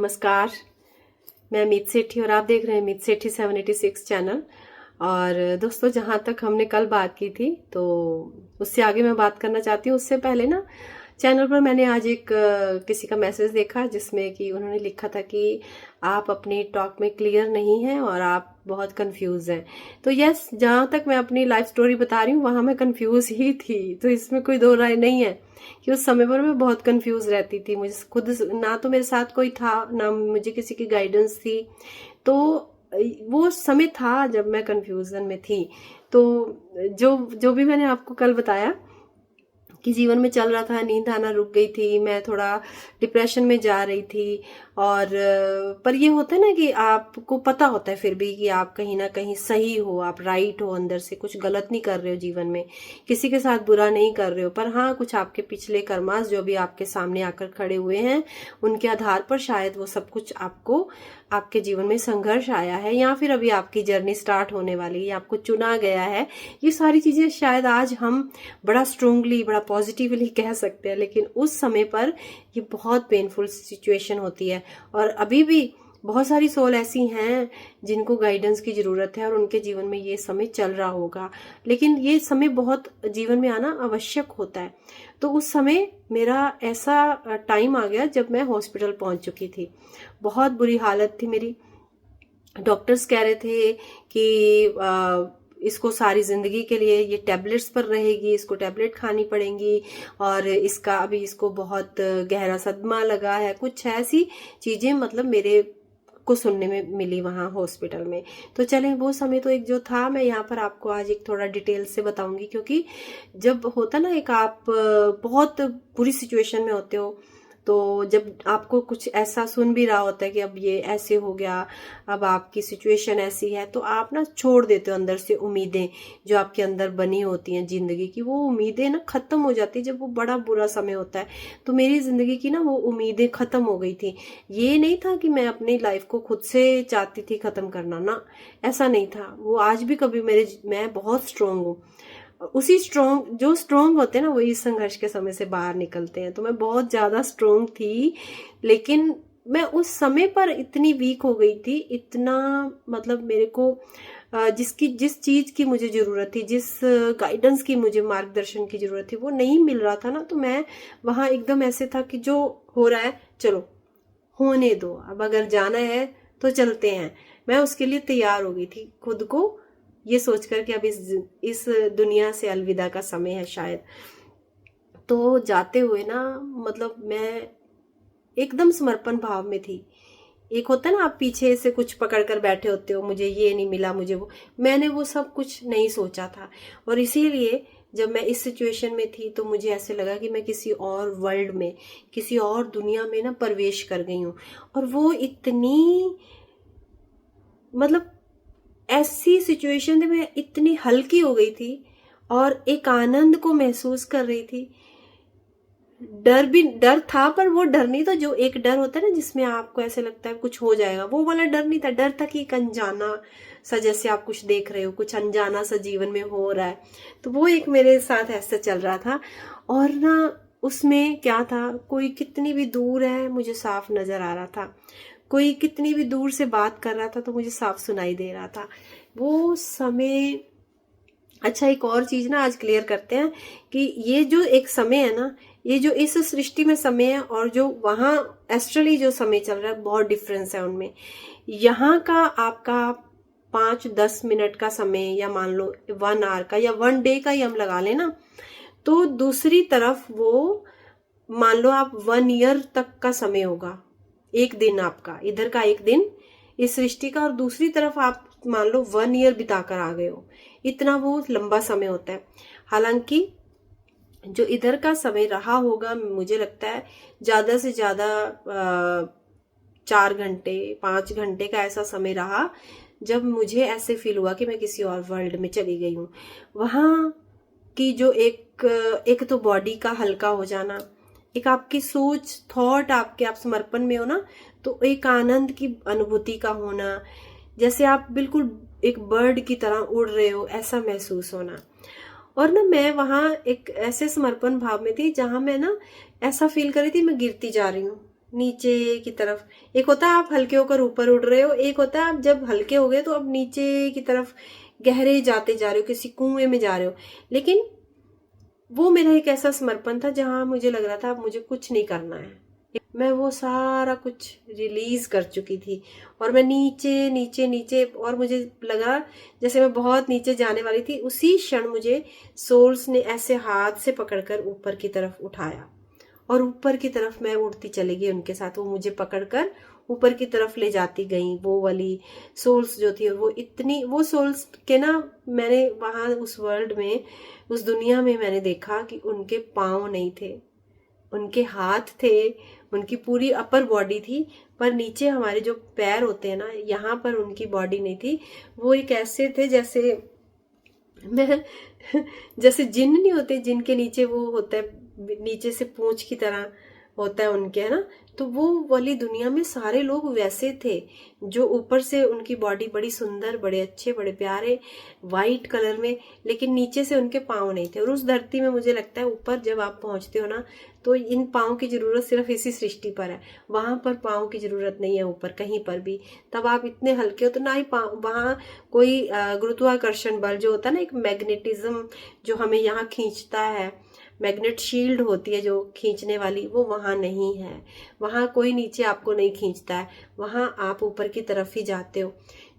नमस्कार। मैं मीत सेठी और आप देख रहे हैं मीत सेठी 786 चैनल। और दोस्तों, जहाँ तक हमने कल बात की थी तो उससे आगे मैं बात करना चाहती हूँ। उससे पहले ना चैनल पर मैंने आज एक किसी का मैसेज देखा जिसमें कि उन्होंने लिखा था कि आप अपनी टॉक में क्लियर नहीं हैं और आप बहुत कंफ्यूज हैं। तो यस, जहाँ तक मैं अपनी लाइफ स्टोरी बता रही हूँ वहाँ मैं कंफ्यूज ही थी, तो इसमें कोई दो राय नहीं है कि उस समय पर मैं बहुत कंफ्यूज रहती थी। मुझे खुद ना तो मेरे साथ कोई था, ना मुझे किसी की गाइडेंस थी। तो वो समय था जब मैं कंफ्यूजन में थी। तो जो जो भी मैंने आपको कल बताया कि जीवन में चल रहा था, नींद आना रुक गई थी, मैं थोड़ा डिप्रेशन में जा रही थी। और पर ये होता है ना कि आपको पता होता है फिर भी कि आप कहीं ना कहीं सही हो, आप राइट हो, अंदर से कुछ गलत नहीं कर रहे हो जीवन में, किसी के साथ बुरा नहीं कर रहे हो। पर हाँ, कुछ आपके पिछले कर्मास जो भी आपके सामने आकर खड़े हुए हैं उनके आधार पर शायद वो सब कुछ आपको, आपके जीवन में संघर्ष आया है, या फिर अभी आपकी जर्नी स्टार्ट होने वाली है, आपको चुना गया है। ये सारी चीजें शायद आज हम बड़ा स्ट्रोंगली, बड़ा पॉजिटिवली कह सकते हैं, लेकिन उस समय पर ये बहुत पेनफुल सिचुएशन होती है। और अभी भी बहुत सारी सोल ऐसी हैं जिनको गाइडेंस की जरूरत है और उनके जीवन में ये समय चल रहा होगा, लेकिन ये समय बहुत जीवन में आना आवश्यक होता है। तो उस समय मेरा ऐसा टाइम आ गया जब मैं हॉस्पिटल पहुंच चुकी थी। बहुत बुरी हालत थी मेरी। डॉक्टर्स कह रहे थे कि इसको सारी जिंदगी के लिए ये टैबलेट्स पर रहेगी, इसको टैबलेट खानी पड़ेंगी, और इसका अभी इसको बहुत गहरा सदमा लगा है, कुछ ऐसी चीजें मतलब मेरे को सुनने में मिली वहां हॉस्पिटल में। तो चलें, वो समय तो एक जो था, मैं यहाँ पर आपको आज एक थोड़ा डिटेल से बताऊंगी, क्योंकि जब होता ना एक आप बहुत बुरी सिचुएशन में होते हो, तो जब आपको कुछ ऐसा सुन भी रहा होता है कि अब ये ऐसे हो गया, अब आपकी सिचुएशन ऐसी है, तो आप ना छोड़ देते हो अंदर से उम्मीदें जो आपके अंदर बनी होती हैं जिंदगी की। वो उम्मीदें ना खत्म हो जाती है जब वो बड़ा बुरा समय होता है। तो मेरी जिंदगी की ना वो उम्मीदें खत्म हो गई थी। ये नहीं था कि मैं अपनी लाइफ को खुद से चाहती थी खत्म करना, ना, ऐसा नहीं था। वो आज भी कभी मैं बहुत स्ट्रोंग हूँ। उसी जो स्ट्रोंग होते हैं ना वही इस संघर्ष के समय से बाहर निकलते हैं। तो मैं बहुत ज्यादा स्ट्रोंग थी, लेकिन मैं उस समय पर इतनी वीक हो गई थी, इतना मतलब मेरे को जिस चीज की मुझे जरूरत थी, जिस गाइडेंस की मुझे मार्गदर्शन की जरूरत थी, वो नहीं मिल रहा था ना। तो मैं वहां एकदम ऐसे था कि जो हो रहा है चलो होने दो, अब अगर जाना है तो चलते हैं। मैं उसके लिए तैयार हो गई थी, खुद को ये सोचकर कि अब इस दुनिया से अलविदा का समय है शायद। तो जाते हुए ना मतलब मैं एकदम समर्पण भाव में थी। एक होता है ना, आप पीछे से कुछ पकड़ कर बैठे होते हो, मुझे ये नहीं मिला, मुझे वो, मैंने वो सब कुछ नहीं सोचा था। और इसीलिए जब मैं इस सिचुएशन में थी तो मुझे ऐसे लगा कि मैं किसी और वर्ल्ड में, किसी और दुनिया में ना प्रवेश कर गई हूँ। और वो इतनी मतलब ऐसी सिचुएशन में मैं इतनी हल्की हो गई थी और एक आनंद को महसूस कर रही थी। डर था, पर वो डर नहीं था जो एक डर होता है ना जिसमें आपको ऐसे लगता है कुछ हो जाएगा, वो वाला डर नहीं था। डर था कि एक अनजाना सा, जैसे आप कुछ देख रहे हो, कुछ अनजाना सा जीवन में हो रहा है। तो वो एक मेरे साथ ऐसा चल रहा था। और ना उसमें क्या था, कोई कितनी भी दूर है मुझे साफ नजर आ रहा था, कोई कितनी भी दूर से बात कर रहा था तो मुझे साफ सुनाई दे रहा था वो समय। अच्छा, एक और चीज ना आज क्लियर करते हैं कि ये जो एक समय है ना, ये जो इस सृष्टि में समय है और जो वहां एस्ट्रली जो समय चल रहा है, बहुत डिफरेंस है उनमें। यहाँ का आपका 5-10 मिनट का समय, या मान लो 1 आवर का, या 1 डे का ही हम लगा लेना, तो दूसरी तरफ वो मान लो आप 1 ईयर तक का समय होगा। एक दिन आपका, इधर का एक दिन इस सृष्टि का, और दूसरी तरफ आप मान लो 1 ईयर बिताकर आ गए हो। इतना वो लंबा समय होता है। हालांकि जो इधर का समय रहा होगा, मुझे लगता है ज्यादा से ज्यादा 4 घंटे 5 घंटे का ऐसा समय रहा, जब मुझे ऐसे फील हुआ कि मैं किसी और वर्ल्ड में चली गई हूँ। वहां की जो एक तो बॉडी का हल्का हो जाना, एक आपकी सोच, थॉट आपके, आप समर्पण में हो ना, तो एक आनंद की अनुभूति का होना, जैसे आप बिल्कुल एक बर्ड की तरह उड़ रहे हो, ऐसा महसूस होना। और ना मैं वहां एक ऐसे समर्पण भाव में थी जहां मैं ना ऐसा फील कर रही थी मैं गिरती जा रही हूँ, नीचे की तरफ। एक होता है आप हल्के होकर ऊपर उड़ रहे हो, एक होता है आप जब हल्के हो गए तो अब नीचे की तरफ गहरे जाते जा रहे हो, किसी कुएं में जा रहे हो। लेकिन वो मेरा एक ऐसा समर्पण था जहां मुझे लग रहा था अब मुझे कुछ नहीं करना है। मैं वो सारा कुछ रिलीज कर चुकी थी और मैं नीचे नीचे नीचे, और मुझे लगा जैसे मैं बहुत नीचे जाने वाली थी। उसी क्षण मुझे सोल्स ने ऐसे हाथ से पकड़कर ऊपर की तरफ उठाया और ऊपर की तरफ मैं उड़ती चली गई उनके साथ। वो मुझे पकड़कर ऊपर की तरफ ले जाती गई। वो वाली सोल्स जो थी, वो इतनी, वो सोल्स के ना, मैंने वहां उस वर्ल्ड में, उस दुनिया में मैंने देखा कि उनके पाँव नहीं थे, उनके हाथ थे, उनकी पूरी अपर बॉडी थी, पर नीचे हमारे जो पैर होते हैं ना, यहाँ पर उनकी बॉडी नहीं थी। वो एक ऐसे थे जैसे मैं जैसे जिन नहीं होते, जिनके नीचे वो होता है, नीचे से पूंछ की तरह होता है उनके, है ना। तो वो वाली दुनिया में सारे लोग वैसे थे, जो ऊपर से उनकी बॉडी बड़ी सुंदर, बड़े अच्छे, बड़े प्यारे वाइट कलर में, लेकिन नीचे से उनके पाँव नहीं थे। और उस धरती में मुझे लगता है ऊपर जब आप पहुंचते हो ना, तो इन पाँव की जरूरत सिर्फ इसी सृष्टि पर है, वहां पर पाँव की जरूरत नहीं है ऊपर कहीं पर भी। तब आप इतने हल्के हो तो ना ही पाँव, वहां कोई गुरुत्वाकर्षण बल जो होता है ना, एक मैग्नेटिज्म जो हमें यहाँ खींचता है, मैग्नेट शील्ड होती है जो खींचने वाली, वो वहां नहीं है। वहां कोई नीचे आपको नहीं खींचता है, वहां आप ऊपर की तरफ ही जाते हो।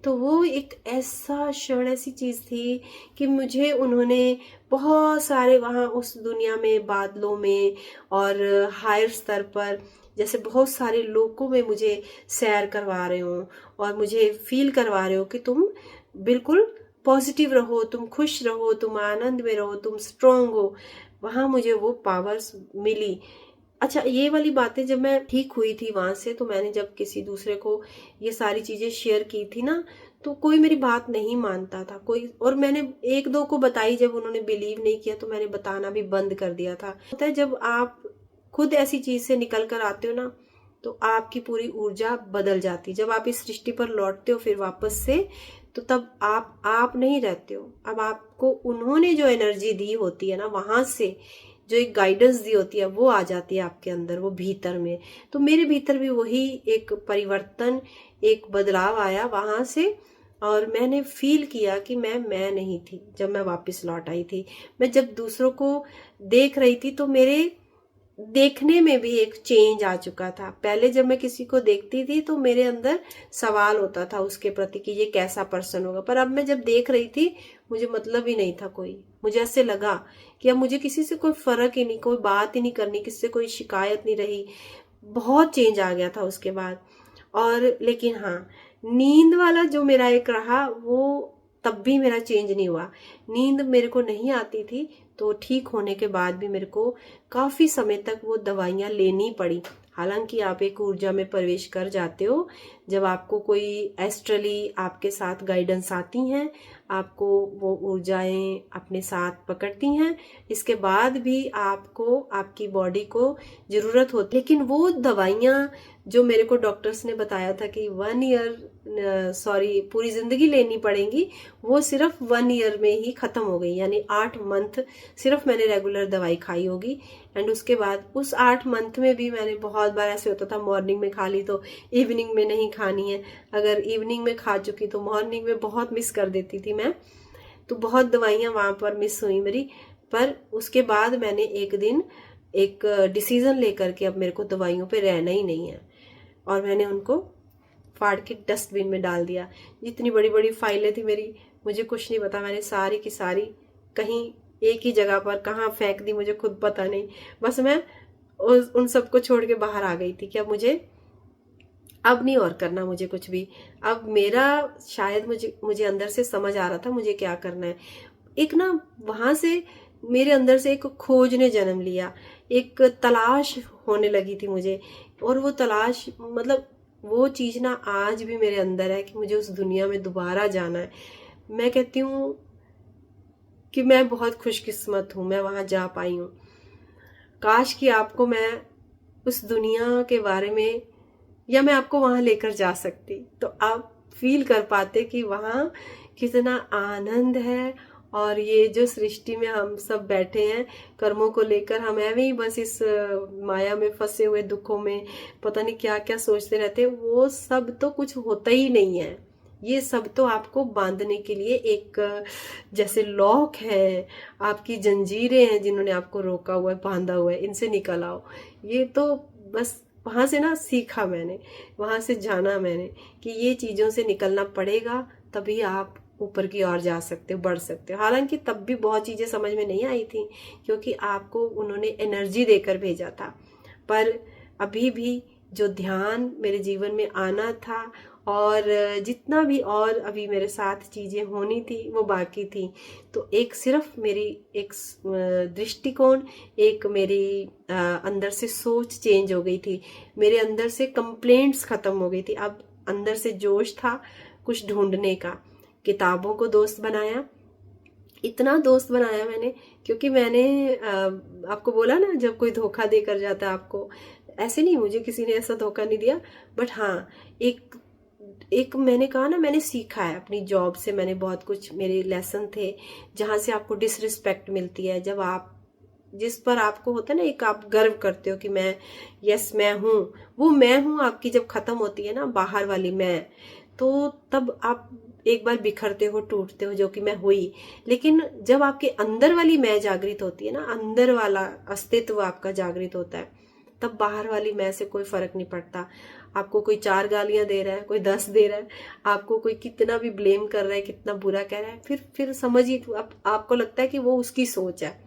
तो वो एक ऐसा क्षण, ऐसी चीज थी कि मुझे उन्होंने बहुत सारे वहां उस दुनिया में, बादलों में और हायर स्तर पर, जैसे बहुत सारे लोगों में मुझे सैर करवा रहे हो और मुझे फील करवा रहे हो कि तुम बिल्कुल पॉजिटिव रहो, तुम खुश रहो, तुम आनंद में रहो, तुम स्ट्रोंग हो। वहां मुझे वो पावर्स मिली। अच्छा, ये वाली बातें जब मैं ठीक हुई थी वहां से, तो मैंने जब किसी दूसरे को ये सारी चीजें शेयर की थी ना, तो कोई मेरी बात नहीं मानता था कोई। और मैंने एक दो को बताई, जब उन्होंने बिलीव नहीं किया तो मैंने बताना भी बंद कर दिया था। होता है जब आप खुद ऐसी चीज से निकल कर आते हो ना, तो आपकी पूरी ऊर्जा बदल जाती। जब आप इस सृष्टि पर लौटते हो फिर वापस से, तो तब आप नहीं रहते हो। अब आपको उन्होंने जो एनर्जी दी होती है ना, वहां से जो एक गाइडेंस दी होती है, वो आ जाती है आपके अंदर, वो भीतर में। तो मेरे भीतर भी वही एक परिवर्तन, एक बदलाव आया वहां से। और मैंने फील किया कि मैं नहीं थी जब मैं वापस लौट आई थी। मैं जब दूसरों को देख रही थी तो मेरे देखने में भी एक चेंज आ चुका था। पहले जब मैं किसी को देखती थी तो मेरे अंदर सवाल होता था उसके प्रति कि ये कैसा पर्सन होगा, पर अब मैं जब देख रही थी मुझे मतलब ही नहीं था कोई। मुझे ऐसे लगा कि अब मुझे किसी से कोई फर्क ही नहीं, कोई बात ही नहीं करनी, किसी से कोई शिकायत नहीं रही। बहुत चेंज आ गया था उसके बाद। और लेकिन हाँ, नींद वाला जो मेरा एक रहा, वो तब भी मेरा चेंज नहीं हुआ। नींद मेरे को नहीं आती थी, तो ठीक होने के बाद भी मेरे को काफी समय तक वो दवाइयां लेनी पड़ी। हालांकि आप एक ऊर्जा में प्रवेश कर जाते हो, जब आपको कोई एस्ट्रली आपके साथ गाइडेंस आती हैं, आपको वो ऊर्जाएं अपने साथ पकड़ती हैं, इसके बाद भी आपको आपकी बॉडी को जरूरत होती। लेकिन वो दवाइयां जो मेरे को डॉक्टर्स ने बताया था कि 1 ईयर, सॉरी पूरी जिंदगी लेनी पड़ेगी, वो सिर्फ 1 ईयर में ही खत्म हो गई। यानी 8 मंथ सिर्फ मैंने रेगुलर दवाई खाई होगी। एंड उसके बाद उस 8 मंथ में भी मैंने बहुत बार ऐसे होता था, मॉर्निंग में खा ली तो इवनिंग में नहीं खानी है, अगर इवनिंग में खा चुकी तो मॉर्निंग में बहुत मिस कर देती थी मैं। तो बहुत दवाइयां वहां पर मिस हुई मेरी। पर उसके बाद मैंने एक दिन एक डिसीजन लेकर के अब मेरे को दवाइयों पे रहना ही नहीं है, और मैंने उनको फाड़ के डस्टबिन में डाल दिया। जितनी बड़ी बड़ी फाइलें थी मेरी, मुझे कुछ नहीं पता, मैंने सारी की सारी कहीं एक ही जगह पर कहाँ फेंक दी मुझे खुद पता नहीं। बस मैं उन सबको छोड़ के बाहर आ गई थी कि अब मुझे, अब नहीं और करना मुझे कुछ भी। अब मेरा शायद मुझे अंदर से समझ आ रहा था मुझे क्या करना है। एक ना वहां से मेरे अंदर से एक खोज ने जन्म लिया, एक तलाश होने लगी थी मुझे। और वो तलाश, मतलब वो चीज ना आज भी मेरे अंदर है कि मुझे उस दुनिया में दोबारा जाना है। मैं कहती हूँ कि मैं बहुत खुशकिस्मत हूँ, मैं वहां जा पाई हूँ। काश कि आपको मैं उस दुनिया के बारे में, या मैं आपको वहां लेकर जा सकती, तो आप फील कर पाते कि वहां कितना आनंद है और ये जो सृष्टि में हम सब बैठे हैं कर्मों को लेकर, हम ऐਵੇਂ ही बस इस माया में फंसे हुए, दुखों में पता नहीं क्या क्या सोचते रहते हैं, वो सब तो कुछ होता ही नहीं है। ये सब तो आपको बांधने के लिए एक जैसे लॉक है, आपकी जंजीरें हैं जिन्होंने आपको रोका हुआ है, बांधा हुआ है, इनसे निकल आओ। ये तो बस वहां से ना सीखा मैंने, वहां से जाना मैंने कि ये चीजों से निकलना पड़ेगा, तभी आप ऊपर की ओर जा सकते हो, बढ़ सकते हो। हालांकि तब भी बहुत चीजें समझ में नहीं आई थी, क्योंकि आपको उन्होंने एनर्जी देकर भेजा था। पर अभी भी जो ध्यान मेरे जीवन में आना था, और जितना भी और अभी मेरे साथ चीजें होनी थी वो बाकी थी। तो एक सिर्फ मेरी एक दृष्टिकोण, एक मेरी अंदर से सोच चेंज हो गई थी, मेरे अंदर से कंप्लेंट्स खत्म हो गई थी। अब अंदर से जोश था कुछ ढूंढने का। किताबों को दोस्त बनाया, इतना दोस्त बनाया मैंने, क्योंकि मैंने आपको बोला ना, जब कोई धोखा देकर जाता है आपको, ऐसे नहीं, मुझे किसी ने ऐसा धोखा नहीं दिया, बट हाँ एक एक मैंने कहा ना, मैंने सीखा है अपनी जॉब से, मैंने बहुत कुछ, मेरे लेसन थे जहां से आपको डिसरिस्पेक्ट मिलती है, जब आप जिस पर आपको होता है ना एक, आप गर्व करते हो कि मैं, यस मैं हूं, वो मैं हूं आपकी जब खत्म होती है ना बाहर वाली मैं, तो तब आप एक बार बिखरते हो, टूटते हो, जो कि मैं हुई। लेकिन जब आपके अंदर वाली मैं जागृत होती है ना, अंदर वाला अस्तित्व आपका जागृत होता है, तब बाहर वाली मैं से कोई फर्क नहीं पड़ता। आपको कोई 4 गालियां दे रहा है, कोई 10 दे रहा है, आपको कोई कितना भी ब्लेम कर रहा है, कितना बुरा कह रहा है, फिर समझिए आपको लगता है कि वो उसकी सोच है।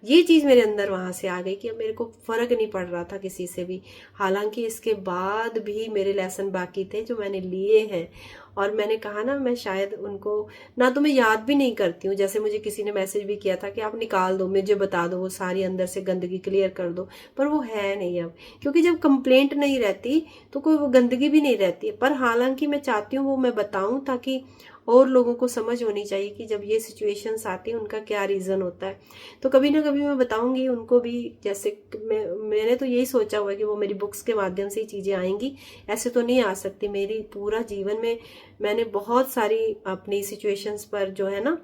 ये चीज मेरे अंदर वहां से आ गई कि अब मेरे को फर्क नहीं पड़ रहा था किसी से भी। हालांकि इसके बाद भी मेरे लेसन बाकी थे जो मैंने लिए हैं, और मैंने कहा ना, मैं शायद उनको ना तो मैं याद भी नहीं करती हूँ। जैसे मुझे किसी ने मैसेज भी किया था कि आप निकाल दो, मुझे बता दो, वो सारी अंदर से गंदगी क्लियर कर दो, पर वो है नहीं अब, क्योंकि जब कंप्लेंट नहीं रहती तो कोई वो गंदगी भी नहीं रहती। पर हालांकि मैं चाहती हूँ वो मैं बताऊं, ताकि और लोगों को समझ होनी चाहिए कि जब ये सिचुएशंस आती है उनका क्या रीजन होता है। तो कभी ना कभी मैं बताऊंगी उनको भी। जैसे मैंने तो यही सोचा हुआ है कि वो मेरी बुक्स के माध्यम से ही चीजें आएंगी, ऐसे तो नहीं आ सकती। मेरी पूरा जीवन में मैंने बहुत सारी अपनी सिचुएशंस पर जो है ना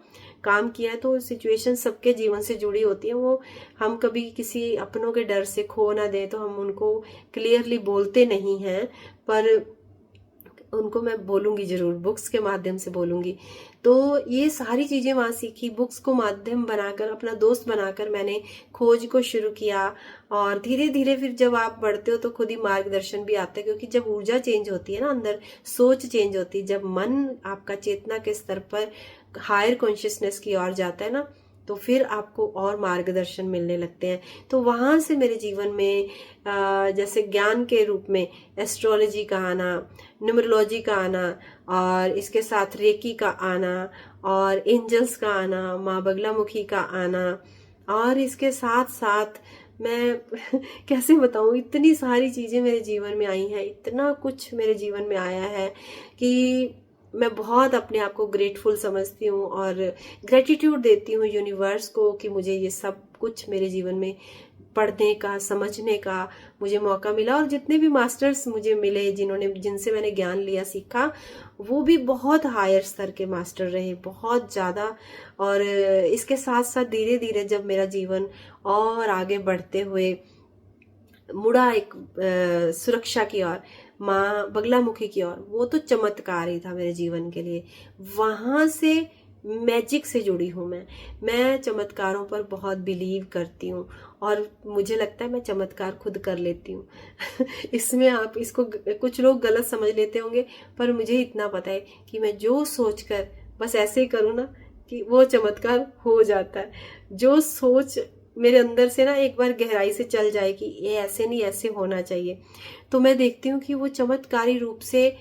काम किया है, तो सिचुएशन सबके जीवन से जुड़ी होती है। वो हम कभी किसी अपनों के डर से खो ना दें, तो हम उनको क्लियरली बोलते नहीं हैं, पर उनको मैं बोलूंगी जरूर, बुक्स के माध्यम से बोलूंगी। तो ये सारी चीजें वहां सीखी, बुक्स को माध्यम बनाकर, अपना दोस्त बनाकर मैंने खोज को शुरू किया। और धीरे धीरे फिर जब आप बढ़ते हो तो खुद ही मार्गदर्शन भी आता है, क्योंकि जब ऊर्जा चेंज होती है ना, अंदर सोच चेंज होती है, जब मन आपका चेतना के स्तर पर हायर कॉन्शियसनेस की ओर जाता है ना, तो फिर आपको और मार्गदर्शन मिलने लगते हैं। तो वहां से मेरे जीवन में जैसे ज्ञान के रूप में एस्ट्रोलॉजी का आना, न्यूमरोलॉजी का आना, और इसके साथ रेकी का आना, और एंजल्स का आना, माँ बगलामुखी का आना, और इसके साथ साथ मैं कैसे बताऊं, इतनी सारी चीजें मेरे जीवन में आई हैं, इतना कुछ मेरे जीवन में आया है कि मैं बहुत अपने आप को ग्रेटफुल समझती हूँ, और ग्रेटिट्यूड देती हूँ यूनिवर्स को कि मुझे ये सब कुछ मेरे जीवन में पढ़ने का, समझने का मुझे मौका मिला। और जितने भी मास्टर्स मुझे मिले, जिनसे मैंने ज्ञान लिया, सीखा, वो भी बहुत हायर स्तर के मास्टर रहे, बहुत ज्यादा। और इसके साथ साथ धीरे धीरे जब मेरा जीवन और आगे बढ़ते हुए मुड़ा एक सुरक्षा की ओर, माँ बगलामुखी की ओर, वो तो चमत्कार ही था मेरे जीवन के लिए। वहां से मैजिक से जुड़ी हूँ मैं चमत्कारों पर बहुत बिलीव करती हूँ, और मुझे लगता है मैं चमत्कार खुद कर लेती हूँ। इसमें आप इसको कुछ लोग गलत समझ लेते होंगे, पर मुझे इतना पता है कि मैं जो सोचकर बस ऐसे ही करूँ ना, कि वो चमत्कार हो जाता है। जो सोच मेरे अंदर से ना एक बार गहराई से चल जाए कि ये ऐसे नहीं, ऐसे होना चाहिए, तो मैं देखती हूँ कि वो चमत्कारी रूप से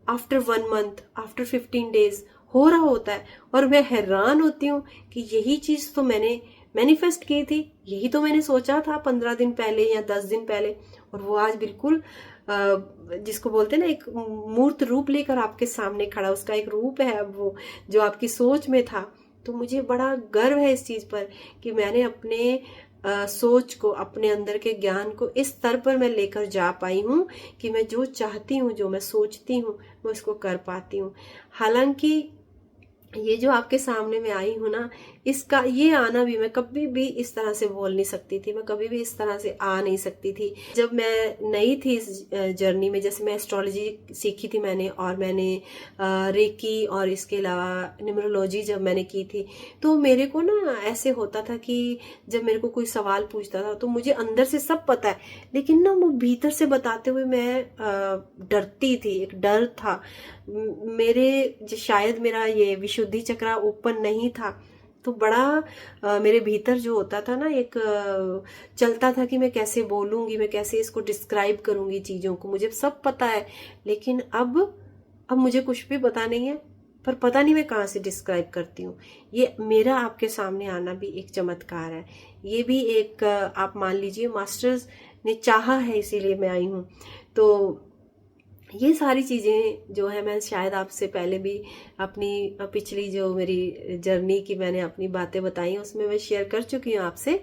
आफ्टर 1 मंथ, आफ्टर 15 डेज हो रहा होता है। और मैं हैरान होती हूँ कि यही चीज तो मैंने मैनिफेस्ट की थी, यही तो मैंने सोचा था 15 दिन पहले या 10 दिन पहले, और वो आज बिल्कुल जिसको बोलते हैं ना, एक मूर्त रूप लेकर आपके सामने खड़ा, उसका एक रूप है अब वो, जो आपकी सोच में था। तो मुझे बड़ा गर्व है इस चीज पर कि मैंने अपने सोच को, अपने अंदर के ज्ञान को इस स्तर पर मैं लेकर जा पाई हूँ कि मैं जो चाहती हूँ, जो मैं सोचती हूँ, मैं उसको कर पाती हूँ। हालांकि ये जो आपके सामने मैं आई हूं ना, इसका ये आना भी, मैं कभी भी इस तरह से बोल नहीं सकती थी, मैं कभी भी इस तरह से आ नहीं सकती थी। जब मैं नई थी इस जर्नी में, जैसे मैं एस्ट्रोलॉजी सीखी थी मैंने, और मैंने रेकी और इसके अलावा न्यूमरोलॉजी जब मैंने की थी, तो मेरे को ना ऐसे होता था कि जब मेरे को कोई सवाल पूछता था तो मुझे अंदर से सब पता है, लेकिन ना वो भीतर से बताते हुए मैं डरती थी, एक डर था मेरे, शायद मेरा ये विशुद्धि चक्र ओपन नहीं था, तो बड़ा मेरे भीतर जो होता था ना, एक चलता था कि मैं कैसे बोलूंगी, मैं कैसे इसको डिस्क्राइब करूंगी चीजों को। मुझे सब पता है, लेकिन अब मुझे कुछ भी पता नहीं है, पर पता नहीं मैं कहाँ से डिस्क्राइब करती हूँ। ये मेरा आपके सामने आना भी एक चमत्कार है, ये भी एक आप मान लीजिए मास्टर्स ने चाहा है, इसीलिए मैं आई हूँ। तो ये सारी चीज़ें जो है, मैं शायद आपसे पहले भी अपनी पिछली जो मेरी जर्नी की मैंने अपनी बातें बताई उसमें मैं शेयर कर चुकी हूँ आपसे,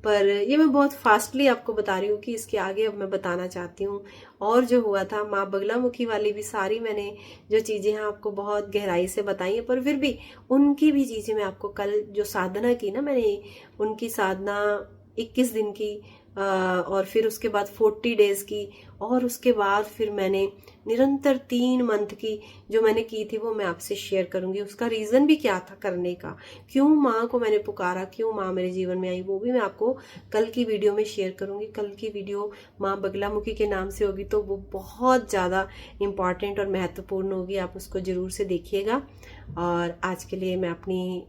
पर ये मैं बहुत फास्टली आपको बता रही हूँ कि इसके आगे अब मैं बताना चाहती हूँ। और जो हुआ था माँ बगलामुखी वाली भी सारी मैंने जो चीज़ें हैं आपको बहुत गहराई से बताई हैं, पर फिर भी उनकी भी चीज़ें मैं आपको, कल जो साधना की ना मैंने, उनकी साधना 21 दिन की, और फिर उसके बाद 40 डेज की, और उसके बाद फिर मैंने निरंतर 3 मंथ की जो मैंने की थी वो मैं आपसे शेयर करूंगी। उसका रीजन भी क्या था करने का, क्यों माँ को मैंने पुकारा, क्यों माँ मेरे जीवन में आई, वो भी मैं आपको कल की वीडियो में शेयर करूंगी। कल की वीडियो माँ बगलामुखी के नाम से होगी, तो वो बहुत ज़्यादा इम्पॉर्टेंट और महत्वपूर्ण होगी, आप उसको जरूर से देखिएगा। और आज के लिए मैं अपनी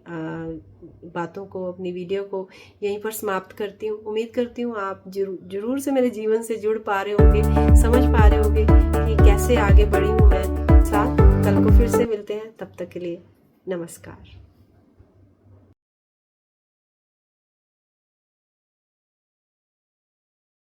बातों को, अपनी वीडियो को यहीं पर समाप्त करती हूँ। उम्मीद करती हूँ आप जरूर से मेरे जीवन से जुड़ पा रहे होंगे, समझ पा रहे होंगे कि कैसे आगे बढ़ी हूँ मैं साथ। कल को फिर से मिलते हैं, तब तक के लिए नमस्कार।